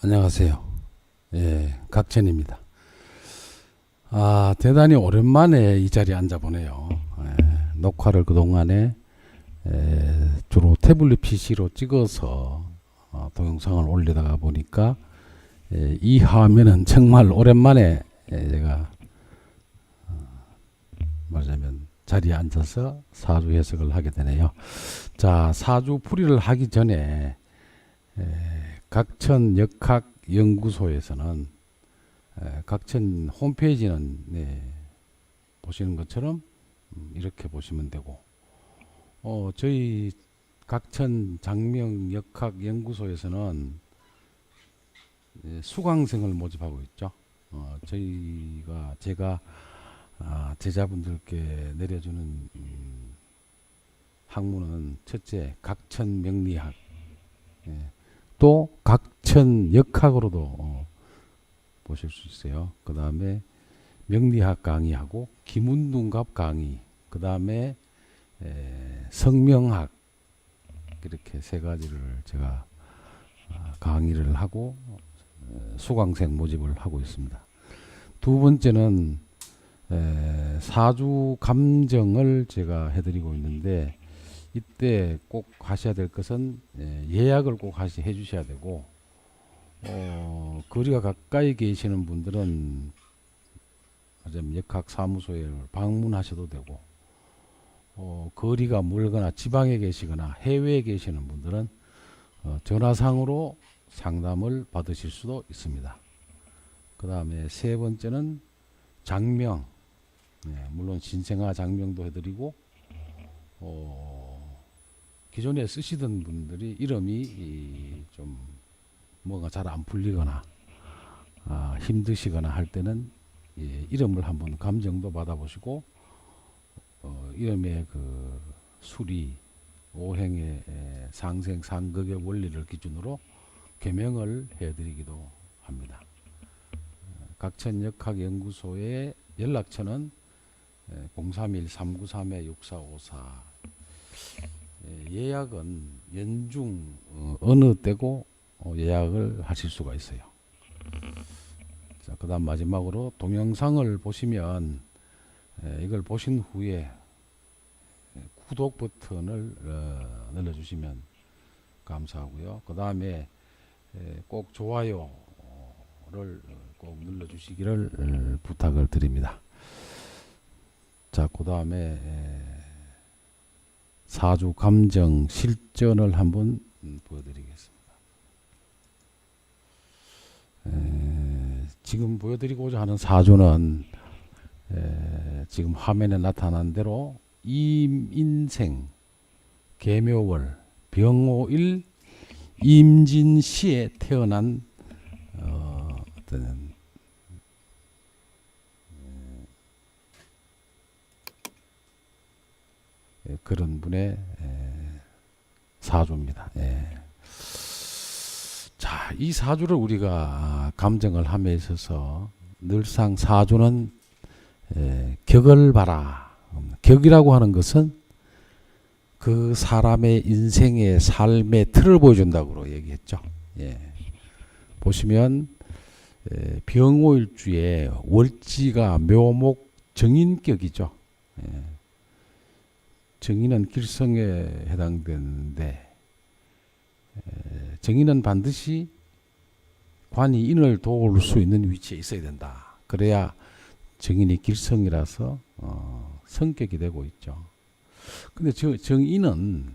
안녕하세요. 예, 각천입니다. 대단히 오랜만에 이 자리에 앉아보네요. 녹화를 그동안에 주로 태블릿 PC로 찍어서 동영상을 올리다가 보니까 이 화면은 정말 오랜만에 제가 말하자면 자리에 앉아서 사주 해석을 하게 되네요. 자, 사주 풀이를 하기 전에 각천 역학 연구소에서는 각천 홈페이지는 보시는 것처럼 이렇게 보시면 되고, 저희 각천 장명 역학 연구소에서는 수강생을 모집하고 있죠. 제가 제자분들께 내려주는 학문은 첫째 각천 명리학, 또 각천 역학으로도 보실 수 있어요. 그 다음에 명리학 강의하고 기문둔갑 강의, 그 다음에 성명학, 이렇게 세 가지를 제가 강의를 하고 수강생 모집을 하고 있습니다. 두 번째는 사주 감정을 제가 해드리고 있는데, 이때 꼭 하셔야 될 것은 예약을 꼭 해주셔야 되고, 거리가 가까이 계시는 분들은 역학 사무소에 방문하셔도 되고, 거리가 멀거나 지방에 계시거나 해외에 계시는 분들은 전화상으로 상담을 받으실 수도 있습니다. 그 다음에 세 번째는 장명, 물론 신생아 장명도 해드리고, 기존에 쓰시던 분들이 이름이 좀 뭐가 잘 안 풀리거나 힘드시거나 할 때는 이름을 한번 감정도 받아보시고, 이름의 그 수리, 오행의 상생 상극의 원리를 기준으로 개명을 해드리기도 합니다. 각천역학연구소의 연락처는 031-393-6454. 예약은 연중 어느 때고 예약을 하실 수가 있어요. 자, 그 다음 마지막으로 동영상을 보시면 이걸 보신 후에 구독 버튼을 눌러주시면 감사하고요. 그 다음에 꼭 좋아요를 꼭 눌러주시기를 부탁을 드립니다. 자, 그 다음에 사주 감정 실전을 한번 보여드리겠습니다. 지금 보여드리고자 하는 사주는 지금 화면에 나타난 대로 임인생, 계묘월, 병오일, 임진시에 태어난 어떤 그런 분의 사주입니다. 자, 이 사주를 우리가 감정을 함에 있어서 늘상 사주는 격을 봐라. 격이라고 하는 것은 그 사람의 인생의 삶의 틀을 보여준다고 얘기했죠. 보시면 병오일주에 월지가 묘목 정인격이죠. 정인은 길성에 해당되는데, 정인은 반드시 관이 인을 도울 수 있는 위치에 있어야 된다. 그래야 정인이 길성이라서 성격이 되고 있죠. 근데 정인은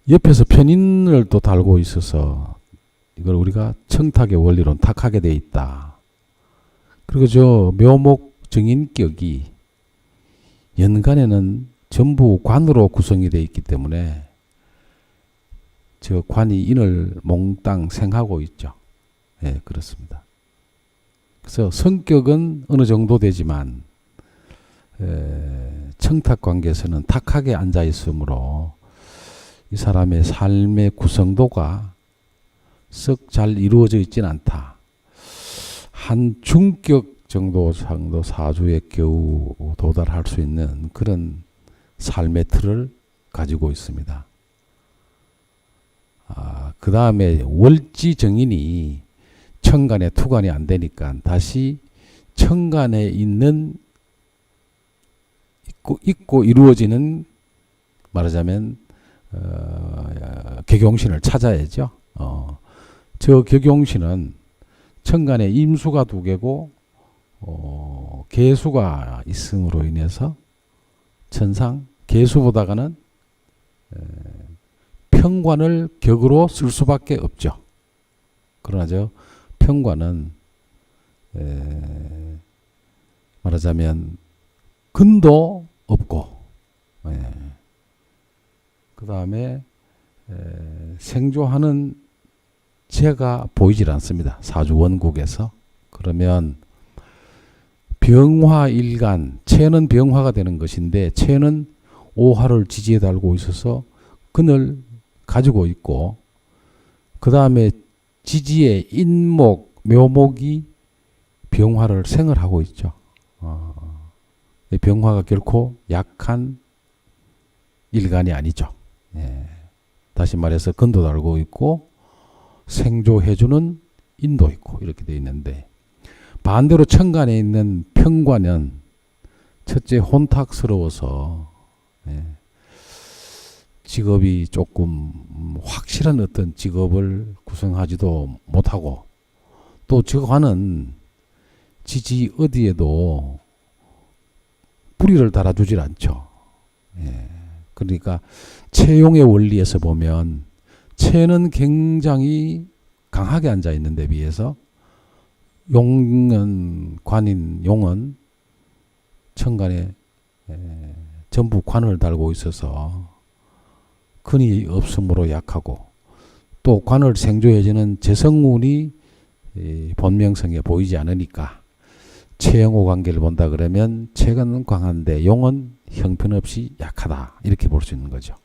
옆에서 편인을 또 달고 있어서 이걸 우리가 청탁의 원리론 탁하게 돼 있다. 그리고 저 묘목 정인격이 연간에는 전부 관으로 구성이 되어 있기 때문에 저 관이 인을 몽땅 생하고 있죠. 그렇습니다. 그래서 성격은 어느 정도 되지만 청탁 관계에서는 탁하게 앉아 있으므로 이 사람의 삶의 구성도가 썩 잘 이루어져 있지는 않다. 한 중격 정도 사주에 겨우 도달할 수 있는 그런 삶의 틀을 가지고 있습니다. 그 다음에 월지 정인이 천간에 투간이 안 되니까 다시 천간에 있고 이루어지는 말하자면 격용신을 찾아야죠. 저 격용신은 천간에 임수가 2개고 계수가 있음으로 인해서 천상 계수보다가는 편관을 격으로 쓸 수밖에 없죠. 그러나 저 편관은 말하자면 근도 없고 그 다음에 생조하는 재가 보이질 않습니다. 사주 원국에서. 그러면 병화일간, 체는 병화가 되는 것인데 체는 오화를 지지에 달고 있어서 근을 가지고 있고 그 다음에 지지의 인목, 묘목이 병화를 생을 하고 있죠. 병화가 결코 약한 일간이 아니죠. 다시 말해서 근도 달고 있고 생조해주는 인도 있고 이렇게 되어 있는데 반대로 천간에 있는 편관은 첫째 혼탁스러워서 직업이 조금 확실한 어떤 직업을 구성하지도 못하고 또 저 관은 지지 어디에도 뿌리를 달아주질 않죠. 그러니까 채용의 원리에서 보면 채는 굉장히 강하게 앉아 있는 데 비해서 용은 관인 용은 천간에 전부 관을 달고 있어서 근이 없으므로 약하고 또 관을 생조해지는 재성운이 본명성에 보이지 않으니까 채용호 관계를 본다 그러면 채는 강한데 용은 형편없이 약하다 이렇게 볼 수 있는 거죠.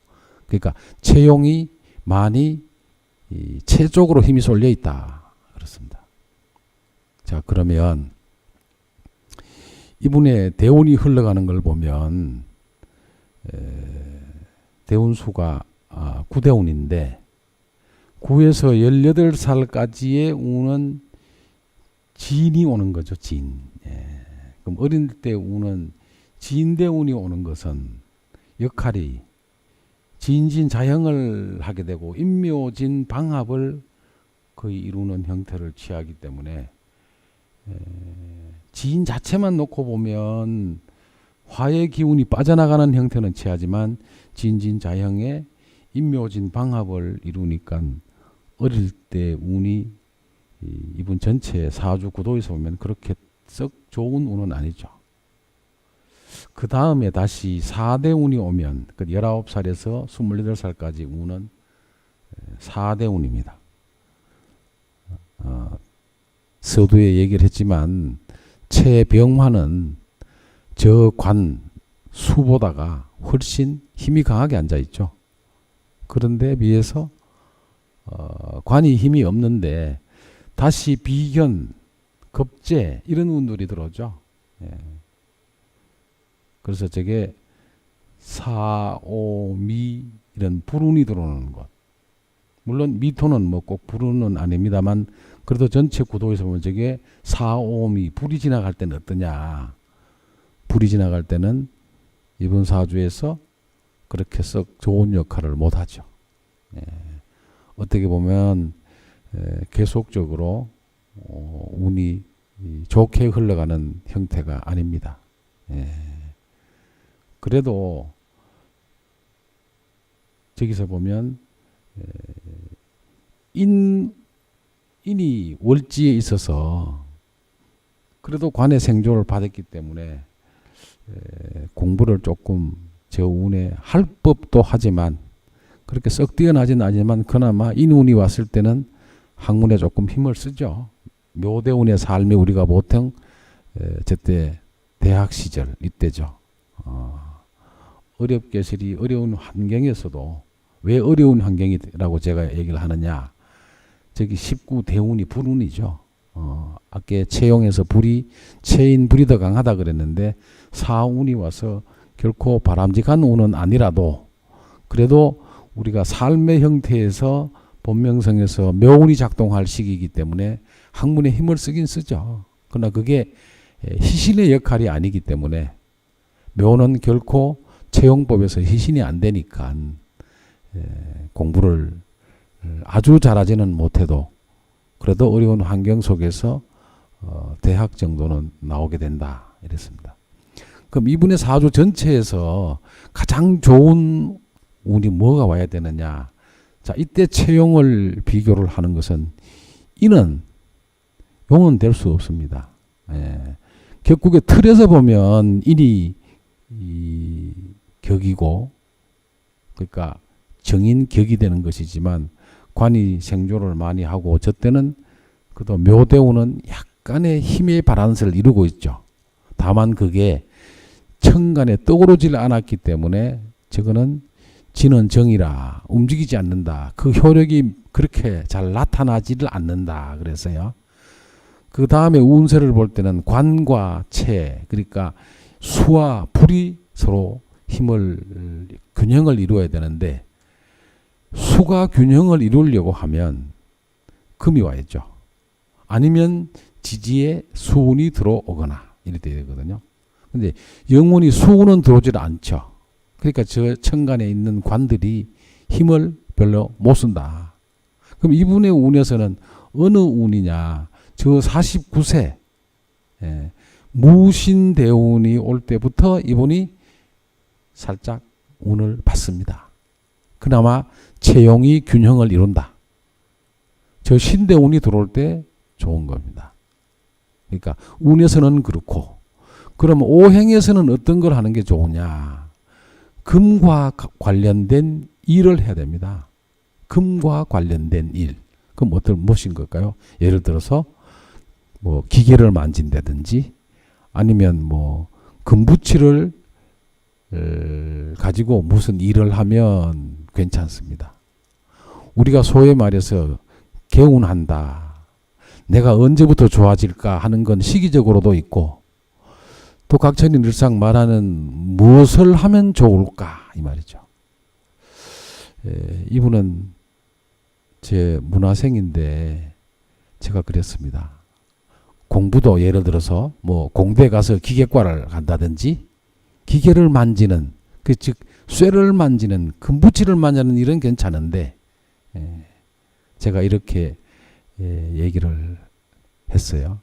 그러니까 채용이 많이 채 쪽으로 힘이 쏠려 있다 그렇습니다. 자 그러면 이분의 대운이 흘러가는 걸 보면 대운수가 9대운인데 9에서 18살까지의 운은 진이 오는 거죠. 진. 그럼 어릴 때 운은 진대운이 오는 것은 역할이 진진자형을 하게 되고 인묘진 방합을 거의 이루는 형태를 취하기 때문에 진 자체만 놓고 보면 화의 기운이 빠져나가는 형태는 취하지만 진진자형의 인묘진 방합을 이루니까 어릴 때 운이 이분 전체 사주 구도에서 보면 그렇게 썩 좋은 운은 아니죠. 그 다음에 다시 4대 운이 오면 그 19살에서 28살까지 운은 4대 운입니다. 서두에 얘기를 했지만 채병화는 저 관 수보다가 훨씬 힘이 강하게 앉아 있죠. 그런데 비해서 관이 힘이 없는데 다시 비견, 급제 이런 운들이 들어오죠. 그래서 저게 사, 오, 미 이런 불운이 들어오는 것. 물론 미토는 뭐 꼭 불운은 아닙니다만 그래도 전체 구도에서 보면 저게 사, 오, 미 불이 지나갈 때는 어떠냐. 불이 지나갈 때는 이번 사주에서 그렇게 썩 좋은 역할을 못하죠. 어떻게 보면 계속적으로 운이 좋게 흘러가는 형태가 아닙니다. 그래도 저기서 보면 인이 월지에 있어서 그래도 관의 생조를 받았기 때문에 공부를 조금 저 운에 할 법도 하지만 그렇게 썩 뛰어나지는 않지만 그나마 인운이 왔을 때는 학문에 조금 힘을 쓰죠. 묘대운의 삶이 우리가 보통 저때 대학 시절 이때죠. 어렵게설이 어려운 환경에서도 왜 어려운 환경이라고 제가 얘기를 하느냐. 저기 19대운이 불운이죠. 아까 채용에서 불이 채인 불이 더 강하다 그랬는데 사운이 와서 결코 바람직한 운은 아니라도 그래도 우리가 삶의 형태에서 본명성에서 묘운이 작동할 시기이기 때문에 학문에 힘을 쓰긴 쓰죠. 그러나 그게 희신의 역할이 아니기 때문에 묘는 결코 채용법에서 희신이 안 되니까 공부를 아주 잘하지는 못해도 그래도 어려운 환경 속에서 대학 정도는 나오게 된다 이랬습니다. 그럼 이분의 사주 전체에서 가장 좋은 운이 뭐가 와야 되느냐? 자, 이때 채용을 비교를 하는 것은 인은 용은 될 수 없습니다. 격국의 틀에서 보면 인이 격이고 그러니까 정인 격이 되는 것이지만 관이 생조를 많이 하고 저 때는 그도 묘대운은 약간의 힘의 바란스를 이루고 있죠. 다만 그게 천간에 떠오르질 않았기 때문에 저거는 진은 정이라 움직이지 않는다. 그 효력이 그렇게 잘 나타나지를 않는다. 그래서요. 그 다음에 운세를 볼 때는 관과 채 그러니까 수와 불이 서로 힘을 균형을 이루어야 되는데 수가 균형을 이루려고 하면 금이 와야죠. 아니면 지지에 수운이 들어오거나 이렇게 되거든요. 근데 영운이 수운은 들어오질 않죠. 그러니까 저 천간에 있는 관들이 힘을 별로 못 쓴다. 그럼 이분의 운에서는 어느 운이냐? 저 49세 무신대운이 올 때부터 이분이 살짝 운을 받습니다. 그나마 채용이 균형을 이룬다. 저 신대운이 들어올 때 좋은 겁니다. 그러니까 운에서는 그렇고 그럼 오행에서는 어떤 걸 하는 게 좋으냐? 금과 관련된 일을 해야 됩니다. 금과 관련된 일. 그럼 무엇인 걸까요? 예를 들어서 뭐 기계를 만진다든지 아니면 뭐 금붙이를 가지고 무슨 일을 하면 괜찮습니다. 우리가 소위 말해서 개운한다. 내가 언제부터 좋아질까 하는 건 시기적으로도 있고 또 각천이 늘상 말하는 무엇을 하면 좋을까 이 말이죠. 이분은 제 문화생인데 제가 그랬습니다. 공부도 예를 들어서 뭐 공대 가서 기계과를 간다든지 기계를 만지는 즉 쇠를 만지는 금붙이를 만지는 일은 괜찮은데 제가 이렇게 얘기를 했어요.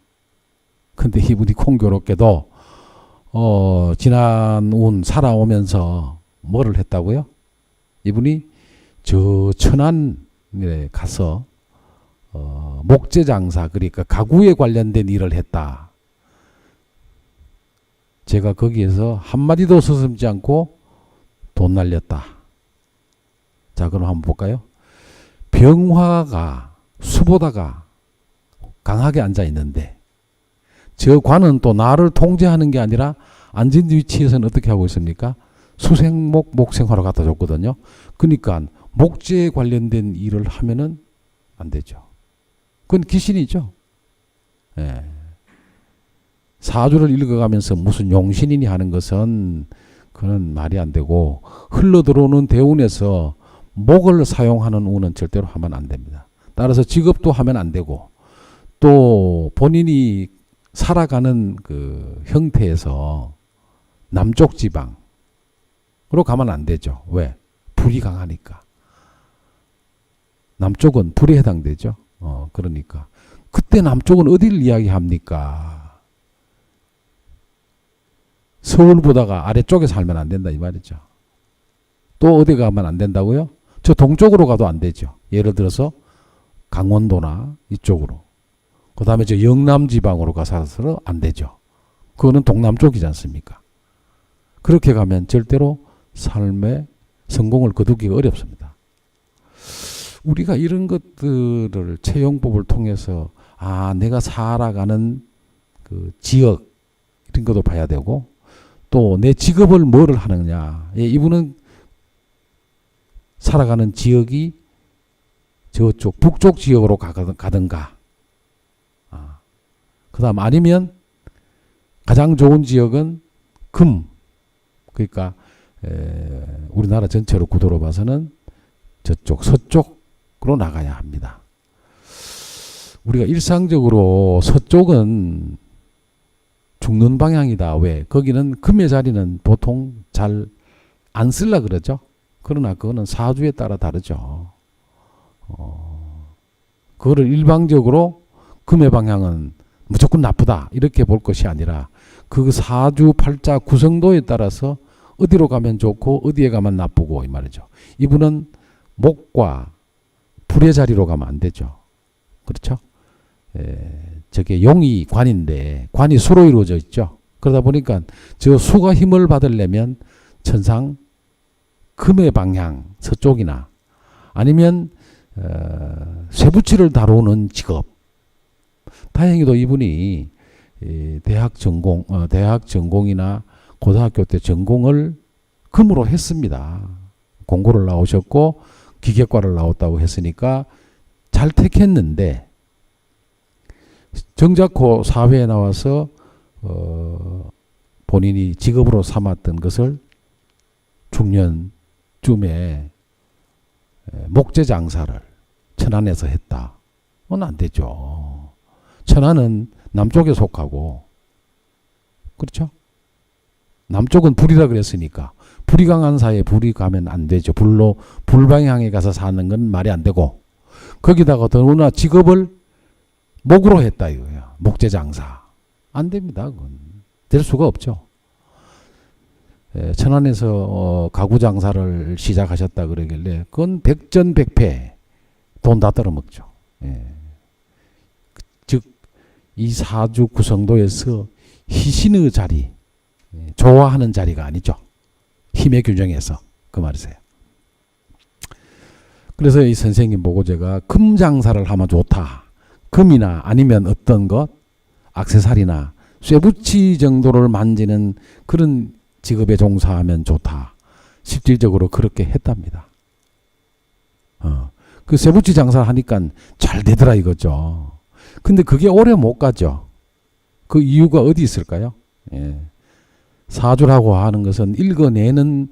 근데 이분이 공교롭게도 지난 운 살아오면서 뭐를 했다고요? 이분이 저 천안에 가서 목재장사 그러니까 가구에 관련된 일을 했다. 제가 거기에서 한마디도 서슴지 않고 돈 날렸다. 자, 그럼 한번 볼까요? 병화가 수보다가 강하게 앉아 있는데 저 관은 또 나를 통제하는 게 아니라 앉은 위치에서는 어떻게 하고 있습니까? 수생목 목생화로 갖다 줬거든요. 그러니까 목재에 관련된 일을 하면은 안 되죠. 그건 귀신이죠. 사주를 읽어가면서 무슨 용신이니 하는 것은 그건 말이 안 되고 흘러들어오는 대운에서 목을 사용하는 운은 절대로 하면 안 됩니다. 따라서 직업도 하면 안 되고 또 본인이 살아가는 그 형태에서 남쪽 지방으로 가면 안 되죠. 왜? 불이 강하니까. 남쪽은 불에 해당되죠. 그러니까 그때 남쪽은 어디를 이야기합니까? 서울보다가 아래쪽에 살면 안 된다 이 말이죠. 또 어디 가면 안 된다고요? 저 동쪽으로 가도 안 되죠. 예를 들어서 강원도나 이쪽으로. 그 다음에 저 영남 지방으로 가서는 안 되죠. 그거는 동남쪽이지 않습니까? 그렇게 가면 절대로 삶의 성공을 거두기가 어렵습니다. 우리가 이런 것들을 채용법을 통해서 내가 살아가는 그 지역 이런 것도 봐야 되고 또 내 직업을 뭐를 하느냐. 이분은 살아가는 지역이 저쪽 북쪽 지역으로 가든가 그 다음 아니면 가장 좋은 지역은 금 그러니까 우리나라 전체로 구도로 봐서는 저쪽 서쪽 서쪽으로 나가야 합니다. 우리가 일상적으로 서쪽은 죽는 방향이다. 왜? 거기는 금의 자리는 보통 잘 안 쓸라 그러죠. 그러나 그거는 사주에 따라 다르죠. 그거를 일방적으로 금의 방향은 무조건 나쁘다 이렇게 볼 것이 아니라 그 사주 팔자 구성도에 따라서 어디로 가면 좋고 어디에 가면 나쁘고 이 말이죠. 이분은 목과 불의 자리로 가면 안 되죠. 그렇죠? 저게 용이 관인데 관이 수로 이루어져 있죠. 그러다 보니까 저 수가 힘을 받으려면 천상 금의 방향 서쪽이나 아니면 쇠붙이를 다루는 직업. 다행히도 이분이 대학 전공이나 고등학교 때 전공을 금으로 했습니다. 공고를 나오셨고 기계과를 나왔다고 했으니까 잘 택했는데 정작코 사회에 나와서 본인이 직업으로 삼았던 것을 중년쯤에 목재 장사를 천안에서 했다. 그건 안 되죠. 천안은 남쪽에 속하고 그렇죠? 남쪽은 불이라 그랬으니까 불이 강한 사이에 불이 가면 안 되죠. 불방향에 가서 사는 건 말이 안 되고 거기다가 더구나 직업을 목으로 했다 이거야. 목재 장사. 안 됩니다. 그건 될 수가 없죠. 천안에서 가구 장사를 시작하셨다 그러길래 그건 백전백패 돈 다 떨어먹죠. 즉 이 사주 구성도에서 희신의 자리, 좋아하는 자리가 아니죠. 힘의 균형에서 그 말이세요. 그래서 이 선생님 보고 제가 금 장사를 하면 좋다. 금이나 아니면 어떤 것, 액세서리나 쇠붙이 정도를 만지는 그런 직업에 종사하면 좋다. 실질적으로 그렇게 했답니다. 그 쇠붙이 장사를 하니까 잘 되더라 이거죠. 근데 그게 오래 못 가죠. 그 이유가 어디 있을까요? 사주라고 하는 것은 읽어내는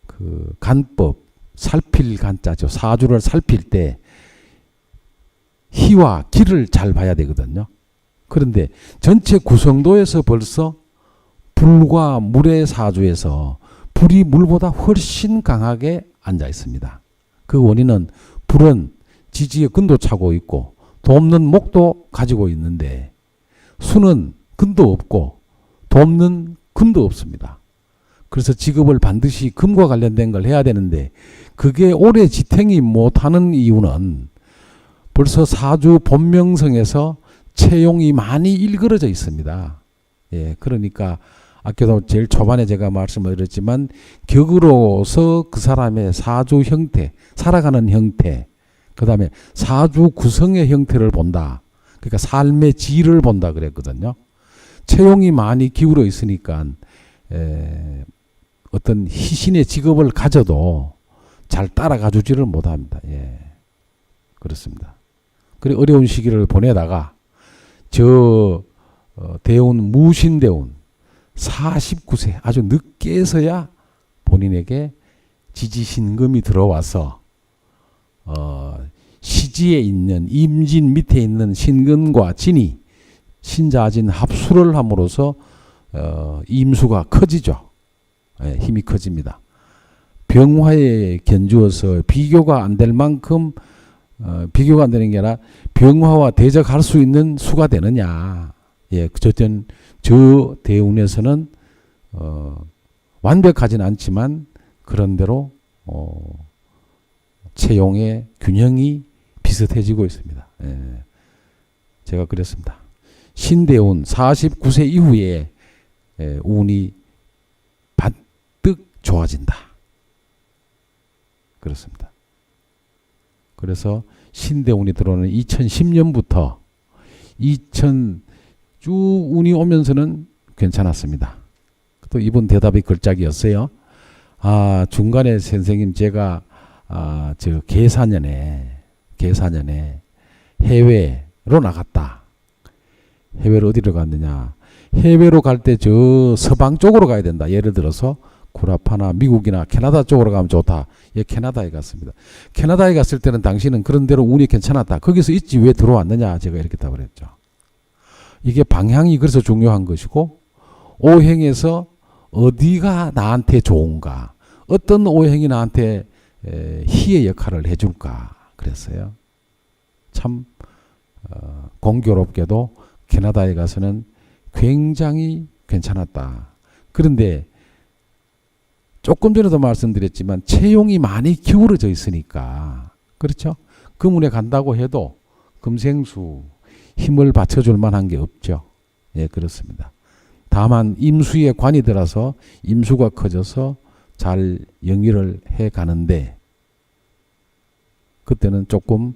그 간법, 살필 간자죠. 사주를 살필 때 희와 기를 잘 봐야 되거든요. 그런데 전체 구성도에서 벌써 불과 물의 사주에서 불이 물보다 훨씬 강하게 앉아 있습니다. 그 원인은 불은 지지에 근도 차고 있고 돕는 목도 가지고 있는데 수는 근도 없고 돕는 금도 없습니다. 그래서 직업을 반드시 금과 관련된 걸 해야 되는데 그게 오래 지탱이 못하는 이유는 벌써 사주 본명성에서 채용이 많이 일그러져 있습니다. 그러니까 아까도 제일 초반에 제가 말씀을 드렸지만 격으로서 그 사람의 사주 형태, 살아가는 형태, 그 다음에 사주 구성의 형태를 본다. 그러니까 삶의 질을 본다 그랬거든요. 채용이 많이 기울어 있으니까 어떤 희신의 직업을 가져도 잘 따라가 주지를 못합니다. 그렇습니다. 그리고 어려운 시기를 보내다가 대운 무신대운 49세 아주 늦게서야 본인에게 지지신금이 들어와서 시지에 있는 임진 밑에 있는 신금과 진이 신자진 합수를 함으로써 임수가 커지죠. 힘이 커집니다. 병화에 견주어서 비교가 안 될 만큼 비교가 안 되는 게 아니라 병화와 대적할 수 있는 수가 되느냐. 저 대운에서는 완벽하진 않지만 그런대로 채용의 균형이 비슷해지고 있습니다. 제가 그랬습니다. 신대운 49세 이후에 운이 반뜩 좋아진다. 그렇습니다. 그래서 신대운이 들어오는 2010년부터 2000쭉 운이 오면서는 괜찮았습니다. 또 이번 대답이 걸작이었어요. 중간에 선생님 제가 계사년에 해외로 나갔다. 해외로 어디로 갔느냐? 해외로 갈 때 저 서방 쪽으로 가야 된다. 예를 들어서 구라파나 미국이나 캐나다 쪽으로 가면 좋다. 예, 캐나다에 갔습니다. 캐나다에 갔을 때는 당신은 그런 대로 운이 괜찮았다. 거기서 있지 왜 들어왔느냐. 제가 이렇게 답을 했죠. 이게 방향이 그래서 중요한 것이고 오행에서 어디가 나한테 좋은가. 어떤 오행이 나한테 희의 역할을 해줄까. 그랬어요. 참 공교롭게도 캐나다에 가서는 굉장히 괜찮았다. 그런데 조금 전에도 말씀드렸지만 채용이 많이 기울어져 있으니까 그렇죠? 금운에 간다고 해도 금생수 힘을 받쳐줄 만한 게 없죠. 예, 그렇습니다. 다만 임수에 관이 들어서 임수가 커져서 잘 영위를 해 가는데 그때는 조금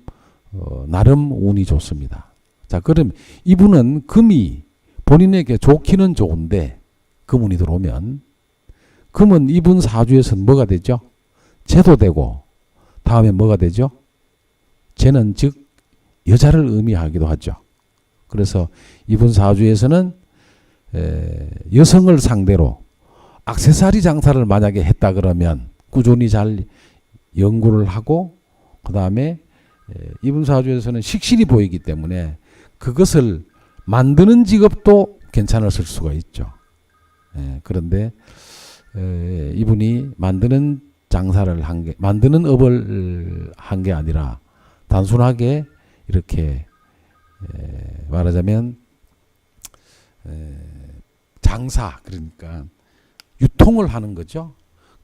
나름 운이 좋습니다. 자, 그럼 이분은 금이 본인에게 좋기는 좋은데 금운이 들어오면 금은 이분 사주에서는 뭐가 되죠? 재도 되고 다음에 뭐가 되죠? 재는 즉 여자를 의미하기도 하죠. 그래서 이분 사주에서는 여성을 상대로 액세서리 장사를 만약에 했다 그러면 꾸준히 잘 연구를 하고 그 다음에 이분 사주에서는 식신이 보이기 때문에 그것을 만드는 직업도 괜찮았을 수가 있죠. 그런데 이분이 만드는 장사를 한 게, 만드는 업을 한 게 아니라 단순하게 이렇게 말하자면 장사, 그러니까 유통을 하는 거죠.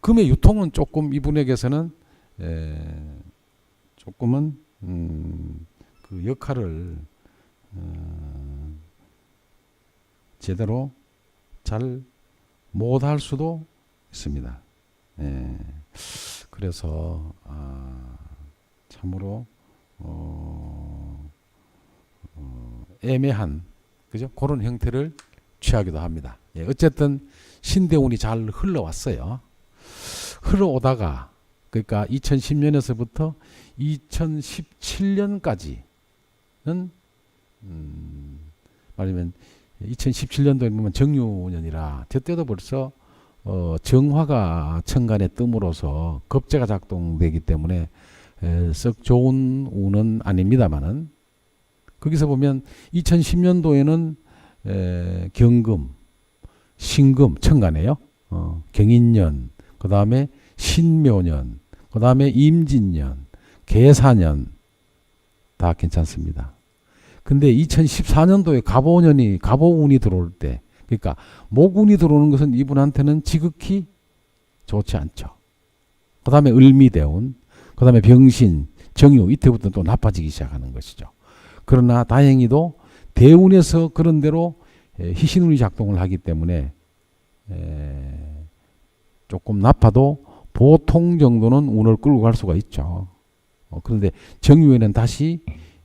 금의 유통은 조금 이분에게서는 조금은 그 역할을 제대로 잘 못할 수도 있습니다. 그래서 참으로 애매한 그죠? 그런 형태를 취하기도 합니다. 어쨌든 신대운이 잘 흘러왔어요. 흘러오다가 그러니까 2010년에서부터 2017년까지는 말하면 2017년도에 보면 정유년이라 저때도 벌써 정화가 천간에 뜸으로서 겁재가 작동되기 때문에 썩 좋은 운은 아닙니다만은 거기서 보면 2010년도에는 경금, 신금, 천간에요. 경인년, 그 다음에 신묘년, 그 다음에 임진년, 계사년 다 괜찮습니다. 근데 2014년도에 갑오운이 들어올 때, 그러니까 목운이 들어오는 것은 이분한테는 지극히 좋지 않죠. 그 다음에 을미대운, 그 다음에 병신, 정유, 이때부터 또 나빠지기 시작하는 것이죠. 그러나 다행히도 대운에서 그런 대로 희신운이 작동을 하기 때문에 조금 나빠도 보통 정도는 운을 끌고 갈 수가 있죠. 그런데 정유에는 다시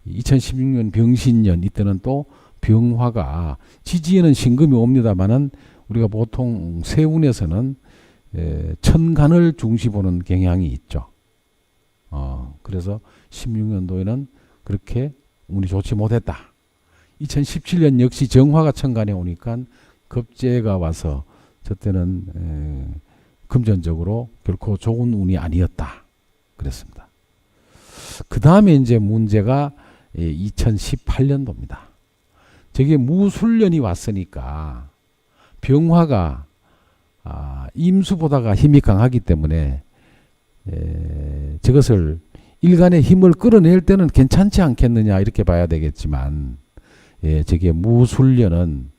2016년 병신년 이때는 또 병화가 지지에는 신금이 옵니다만은 우리가 보통 세운에서는 천간을 중시 보는 경향이 있죠. 그래서 16년도에는 그렇게 운이 좋지 못했다. 2017년 역시 정화가 천간에 오니까 겁재가 와서 저때는 금전적으로 결코 좋은 운이 아니었다. 그랬습니다. 그 다음에 이제 문제가 2018년도입니다. 저게 무술년이 왔으니까 병화가 임수보다가 힘이 강하기 때문에 저것을 일간의 힘을 끌어낼 때는 괜찮지 않겠느냐 이렇게 봐야 되겠지만 저게 무술년은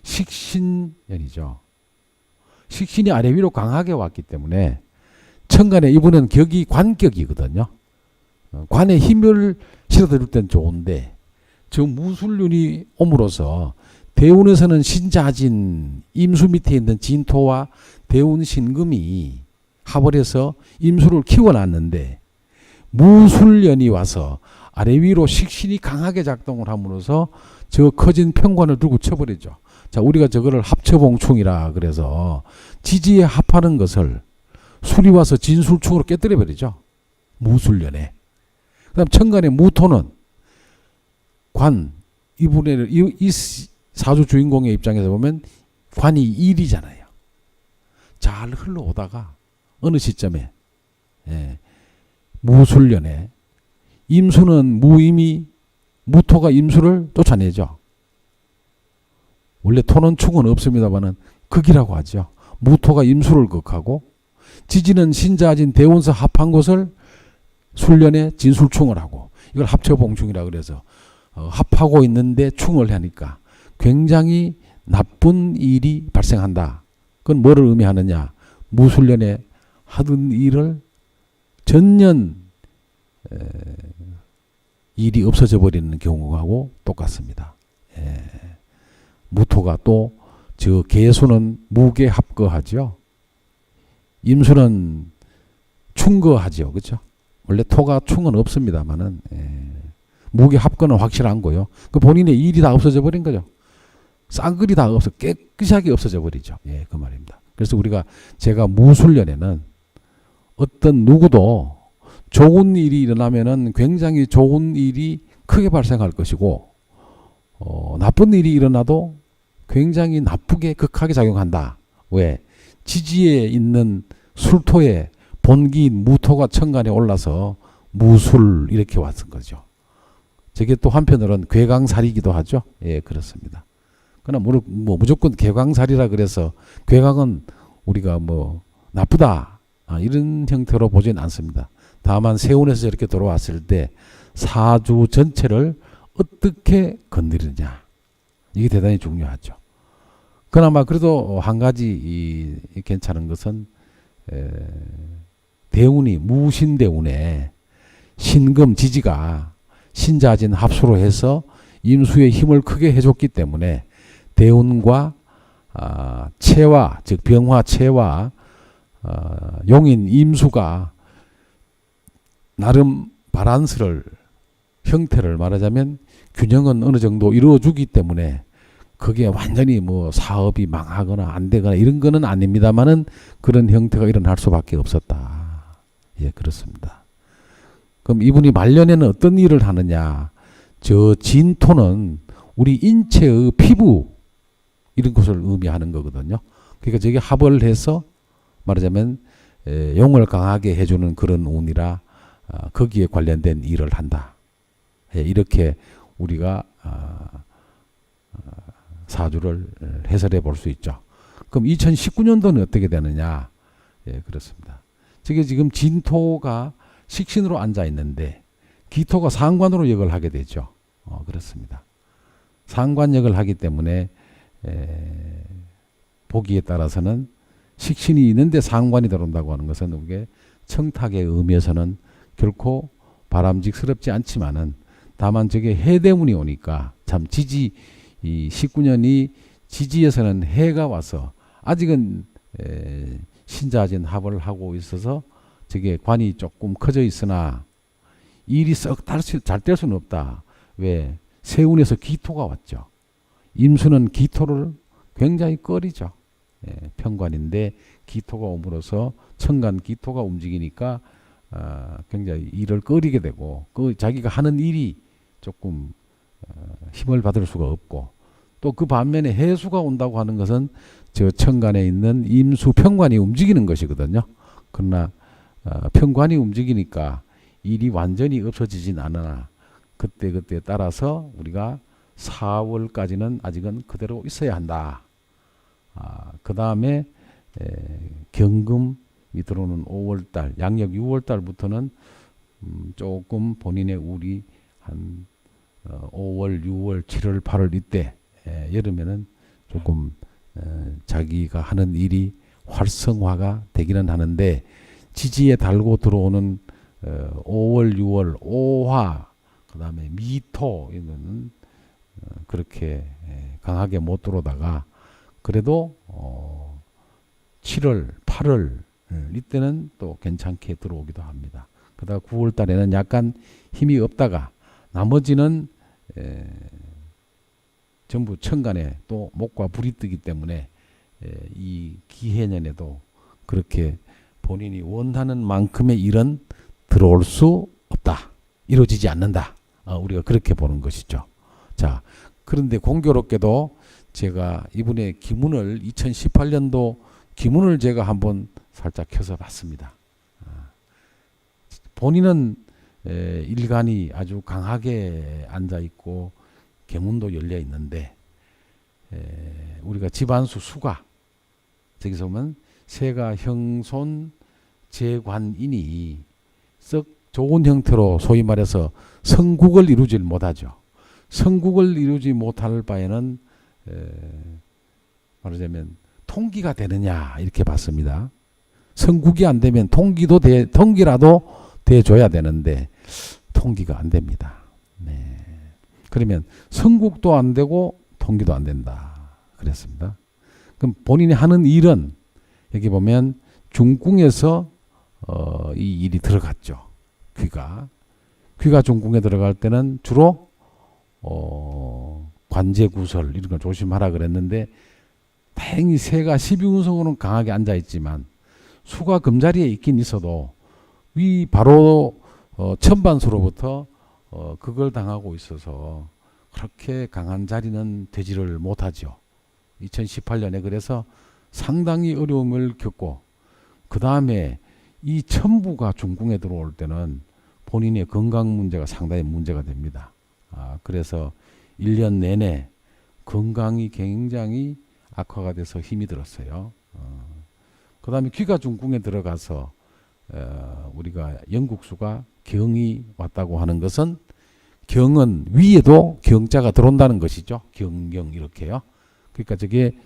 식신년이죠. 식신이 아래 위로 강하게 왔기 때문에 천간에 이분은 격이 관격이거든요. 관에 힘을 실어드릴 땐 좋은데 저 무술년이 옴으로써 대운에서는 신자진 임수 밑에 있는 진토와 대운 신금이 합을 해서 임수를 키워놨는데 무술년이 와서 아래 위로 식신이 강하게 작동을 함으로써 저 커진 평관을 들고 쳐버리죠. 자, 우리가 저거를 합처봉충이라 그래서 지지에 합하는 것을 술이 와서 진술충으로 깨뜨려 버리죠. 무술년에. 그 다음 천간의 무토는 관, 이 사주 주인공의 입장에서 보면 관이 일이잖아요. 잘 흘러오다가 어느 시점에 무술년에 임수는 무임이 무토가 임수를 쫓아내죠. 원래 토는 충은 없습니다만은 극이라고 하죠. 무토가 임수를 극하고 지지는 신자진 대운서 합한 것을 술년에 진술충을 하고 이걸 합처봉충이라 그래서 합하고 있는데 충을 하니까 굉장히 나쁜 일이 발생한다. 그건 뭐를 의미하느냐? 무술년에 하던 일을 전년 일이 없어져 버리는 경우하고 똑같습니다. 무토가 또 저 계수는 무계 합거하죠. 임수는 충거하죠. 그렇죠? 원래 토가 충은 없습니다만은 무계 합거는 확실한 거요. 그 본인의 일이 다 없어져 버린 거죠. 쌍글이 다 깨끗하게 없어져 버리죠. 그 말입니다. 그래서 제가 무술년에는 어떤 누구도 좋은 일이 일어나면은 굉장히 좋은 일이 크게 발생할 것이고, 나쁜 일이 일어나도 굉장히 나쁘게 극하게 작용한다. 왜? 지지에 있는 술토에 본기인 무토가 천간에 올라서 무술 이렇게 왔은 거죠. 저게 또 한편으로는 괴강살이기도 하죠. 그렇습니다. 그러나 무조건 괴강살이라 그래서 괴강은 우리가 나쁘다 이런 형태로 보진 않습니다. 다만 세운에서 저렇게 돌아왔을 때 사주 전체를 어떻게 건드리느냐 이게 대단히 중요하죠. 그나마 그래도 한 가지 괜찮은 것은 대운이 무신대운에 신금 지지가 신자진 합수로 해서 임수의 힘을 크게 해줬기 때문에 대운과 체와 즉 병화 체와 용인 임수가 나름 바란스를 형태를 말하자면 균형은 어느 정도 이루어주기 때문에 그게 완전히 사업이 망하거나 안 되거나 이런 거는 아닙니다만은 그런 형태가 일어날 수밖에 없었다. 그렇습니다. 그럼 이분이 말년에는 어떤 일을 하느냐? 저 진토는 우리 인체의 피부 이런 것을 의미하는 거거든요. 그러니까 저게 합을 해서 말하자면 용을 강하게 해주는 그런 운이라 거기에 관련된 일을 한다. 이렇게 우리가 사주를 해설해 볼 수 있죠. 그럼 2019년도는 어떻게 되느냐? 그렇습니다. 저게 지금 진토가 식신으로 앉아 있는데 기토가 상관으로 역을 하게 되죠. 그렇습니다. 상관역을 하기 때문에 보기에 따라서는 식신이 있는데 상관이 들어온다고 하는 것은 우리의 청탁의 의미에서는 결코 바람직스럽지 않지만은 다만 저게 해대운이 오니까 참 지지 이 19년이 지지에서는 해가 와서 아직은 신자진 합을 하고 있어서 저게 관이 조금 커져 있으나 일이 썩 잘 될 수는 없다. 왜? 세운에서 기토가 왔죠. 임수는 기토를 굉장히 꺼리죠. 편관인데 기토가 옴으로써 천간 기토가 움직이니까 굉장히 일을 꺼리게 되고 자기가 하는 일이 조금 힘을 받을 수가 없고 또 그 반면에 해수가 온다고 하는 것은 저 천간에 있는 임수 편관이 움직이는 것이거든요. 그러나 편관이 움직이니까 일이 완전히 없어지진 않으나 그때 따라서 우리가 4월까지는 아직은 그대로 있어야 한다. 그 다음에 경금이 들어오는 5월달, 양력 6월달부터는 조금 본인의 운이 한 5월, 6월, 7월, 8월 이때 여름에는 조금 자기가 하는 일이 활성화가 되기는 하는데 지지에 달고 들어오는 5월, 6월, 오화, 그 다음에 미토 이거는 그렇게 강하게 못 들어오다가 그래도 7월, 8월 이때는 또 괜찮게 들어오기도 합니다. 그다가 9월 달에는 약간 힘이 없다가 나머지는 전부 천간에 또 목과 불이 뜨기 때문에 이 기해년에도 그렇게 본인이 원하는 만큼의 일은 들어올 수 없다. 이루어지지 않는다. 우리가 그렇게 보는 것이죠. 자, 그런데 공교롭게도 제가 이분의 기문을 2018년도 기문을 제가 한번 살짝 켜서 봤습니다. 본인은 일간이 아주 강하게 앉아 있고 계문도 열려 있는데 우리가 집안수 수가 저기서 보면 세가 형손 재관인이 썩 좋은 형태로 소위 말해서 성국을 이루질 못하죠. 성국을 이루지 못할 바에는 말하자면 통기가 되느냐 이렇게 봤습니다. 성국이 안 되면 통기라도 돼줘야 되는데 통기가 안 됩니다. 네. 그러면 성국도 안 되고 통기도 안 된다. 그랬습니다. 그럼 본인이 하는 일은 여기 보면 중궁에서 이 일이 들어갔죠. 귀가 중궁에 들어갈 때는 주로 관제구설 이런 걸 조심하라 그랬는데 다행히 새가 12운성으로는 강하게 앉아 있지만 수가 금자리에 있긴 있어도 위 바로 천반수로부터 그걸 당하고 있어서 그렇게 강한 자리는 되지를 못하죠. 2018년에 그래서 상당히 어려움을 겪고 그 다음에 이 천부가 중궁에 들어올 때는 본인의 건강 문제가 상당히 문제가 됩니다. 그래서 1년 내내 건강이 굉장히 악화가 돼서 힘이 들었어요. 그 다음에 귀가 중궁에 들어가서 우리가 영국수가 경이 왔다고 하는 것은 경은 위에도 경자가 들어온다는 것이죠. 경경 이렇게요. 그러니까 저게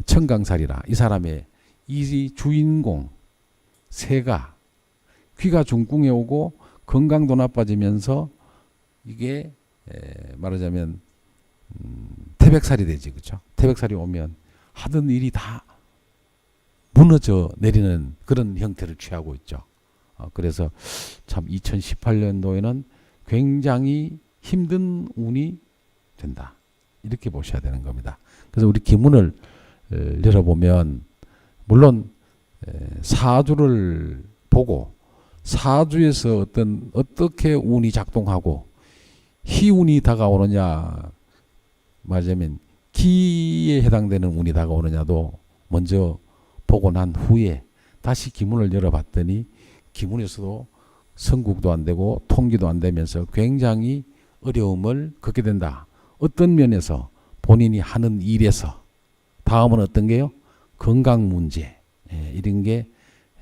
천강살이라 이 사람의 이 주인공 새가 귀가 중궁에 오고 건강도 나빠지면서 이게 말하자면 태백살이 되지, 그렇죠? 태백살이 오면 하던 일이 다 무너져 내리는 그런 형태를 취하고 있죠. 그래서 참 2018년도에는 굉장히 힘든 운이 된다. 이렇게 보셔야 되는 겁니다. 그래서 우리 기문을 열어보면 물론 사주를 보고 사주에서 어떻게 운이 작동하고 희운이 다가오느냐 말하자면 기에 해당되는 운이 다가오느냐도 먼저 보고 난 후에 다시 기문을 열어봤더니 기문에서도 성국도 안 되고 통기도 안 되면서 굉장히 어려움을 겪게 된다. 어떤 면에서 본인이 하는 일에서 다음은 어떤 게요? 건강 문제 이런 게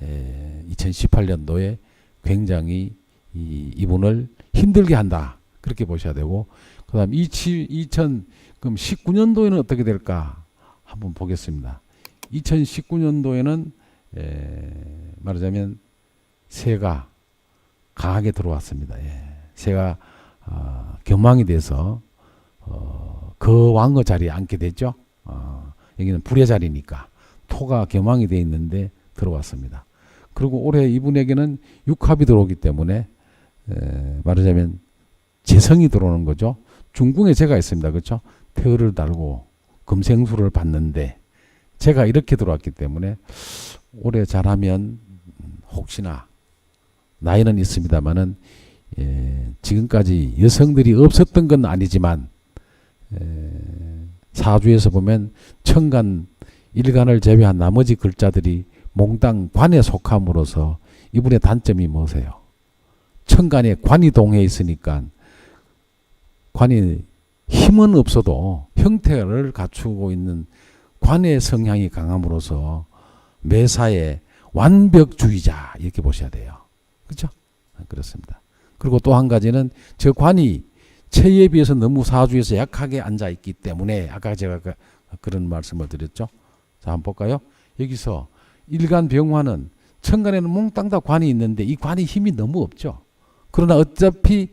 2018년도에 굉장히 이분을 힘들게 한다. 그렇게 보셔야 되고 그 다음 2019년도에는 어떻게 될까 한번 보겠습니다. 2019년도에는 말하자면 새가 강하게 들어왔습니다. 새가 경망이 돼서 거왕의 자리에 앉게 됐죠. 여기는 불의 자리니까 토가 경망이 되어 있는데 들어왔습니다. 그리고 올해 이분에게는 육합이 들어오기 때문에 말하자면 재성이 들어오는 거죠. 중궁에 제가 있습니다. 그렇죠? 태을을 달고 금생수를 받는데 제가 이렇게 들어왔기 때문에 올해 잘하면 혹시나 나이는 있습니다만은 지금까지 여성들이 없었던 건 아니지만 사주에서 보면 천간 일간을 제외한 나머지 글자들이 몽땅 관에 속함으로써 이분의 단점이 뭐세요? 천간에 관이 동해 있으니까 관이 힘은 없어도 형태를 갖추고 있는 관의 성향이 강함으로써 매사에 완벽주의자 이렇게 보셔야 돼요. 그렇죠? 그렇습니다. 그리고 또 한 가지는 저 관이 체에 비해서 너무 사주에서 약하게 앉아 있기 때문에 아까 제가 그런 말씀을 드렸죠. 자, 한번 볼까요? 여기서 일간 병화는 천간에는 몽땅 다 관이 있는데 이 관이 힘이 너무 없죠. 그러나 어차피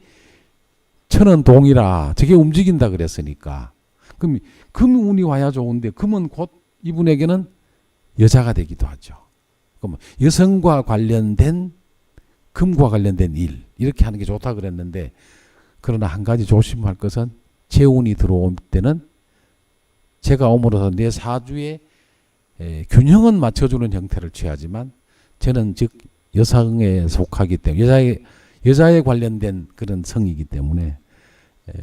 천은 동이라 저게 움직인다 그랬으니까 그럼 금운이 와야 좋은데 금은 곧 이분에게는 여자가 되기도 하죠. 그럼 여성과 관련된 금과 관련된 일 이렇게 하는 게 좋다 그랬는데 그러나 한 가지 조심할 것은 재운이 들어올 때는 제가 옴으로써 내 사주에 균형은 맞춰주는 형태를 취하지만 저는 즉 여성에 속하기 때문에 여자에 관련된 그런 성이기 때문에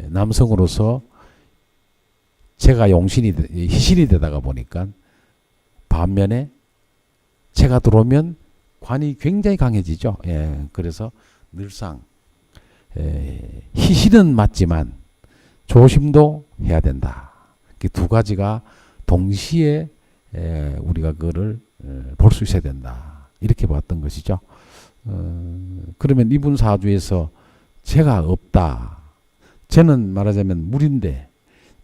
남성으로서 제가 희신이 되다가 보니까 반면에 제가 들어오면 관이 굉장히 강해지죠. 예, 그래서 늘상 희실은 맞지만 조심도 해야 된다. 두 가지가 동시에 우리가 그거를 볼 수 있어야 된다. 이렇게 봤던 것이죠. 그러면 이분 사주에서 제가 없다. 저는 말하자면 물인데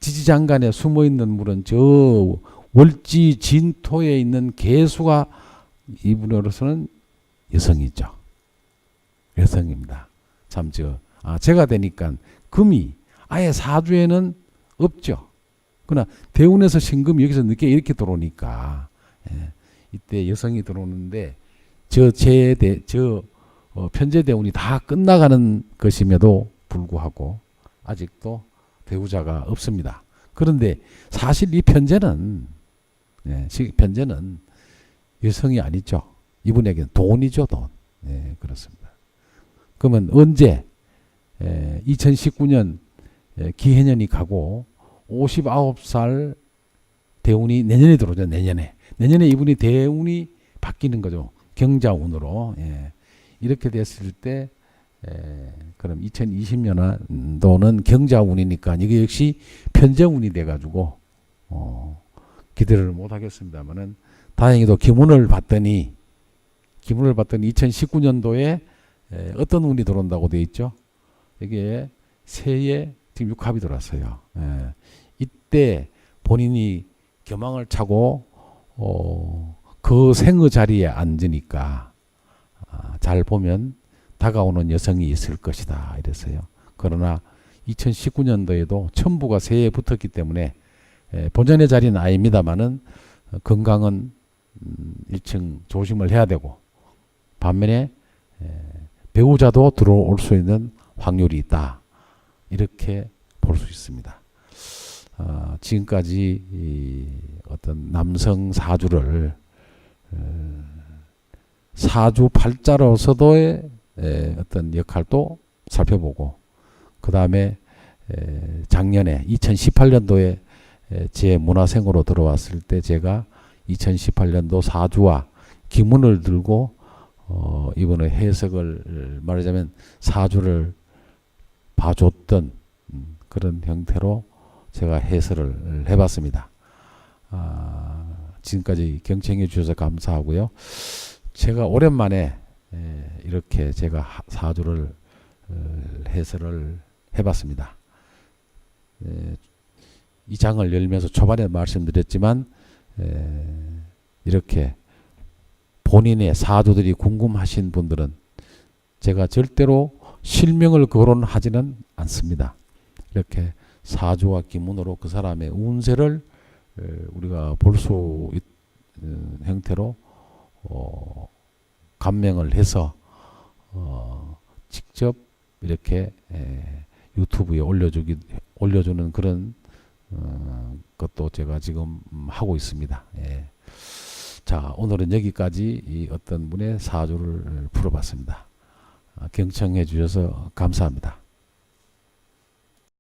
지지장간에 숨어있는 물은 저 월지 진토에 있는 개수가 이분으로서는 여성이죠. 여성입니다. 참 제가 되니까 금이 아예 사주에는 없죠. 그러나 대운에서 신금이 여기서 늦게 이렇게 들어오니까 이때 여성이 들어오는데 편제 대운이 다 끝나가는 것임에도 불구하고 아직도 배우자가 없습니다. 그런데 사실 이 편제는 여성이 아니죠. 이분에게는 돈이죠, 돈. 그렇습니다. 그러면 언제 2019년 기해년이 가고 59살 대운이 내년에 들어오죠. 내년에 이분이 대운이 바뀌는 거죠. 경자운으로. 이렇게 됐을 때 그럼 2020년도는 경자운이니까 이게 역시 편제운이 돼가지고 기대를 못 하겠습니다만은 다행히도 기문을 봤더니 2019년도에 어떤 운이 들어온다고 되어 있죠. 이게 새해 지금 육합이 들어왔어요. 이때 본인이 겨망을 차고 그 생의 자리에 앉으니까 잘 보면 다가오는 여성이 있을 것이다 이랬어요. 그러나 2019년도에도 천부가 새해에 붙었기 때문에 본전의 자리는 아닙니다만은 건강은 일층 조심을 해야 되고 반면에 배우자도 들어올 수 있는 확률이 있다. 이렇게 볼 수 있습니다. 지금까지 어떤 남성 사주를 사주 팔자로서도의 어떤 역할도 살펴보고 그 다음에 작년에 2018년도에 제 문화생으로 들어왔을 때 제가 2018년도 사주와 기문을 들고 이번에 해석을 말하자면 사주를 봐줬던 그런 형태로 제가 해설을 해봤습니다. 지금까지 경청해 주셔서 감사하고요. 제가 오랜만에 이렇게 제가 사주를 해설을 해봤습니다. 이 장을 열면서 초반에 말씀드렸지만 이렇게 본인의 사주들이 궁금하신 분들은 제가 절대로 실명을 거론하지는 않습니다. 이렇게 사주와 기문으로 그 사람의 운세를 우리가 볼 수 있는 형태로 감명을 해서 직접 이렇게 유튜브에 올려주는 그런 것도 제가 지금 하고 있습니다. 자, 오늘은 여기까지 이 어떤 분의 사주를 풀어봤습니다. 경청해 주셔서 감사합니다.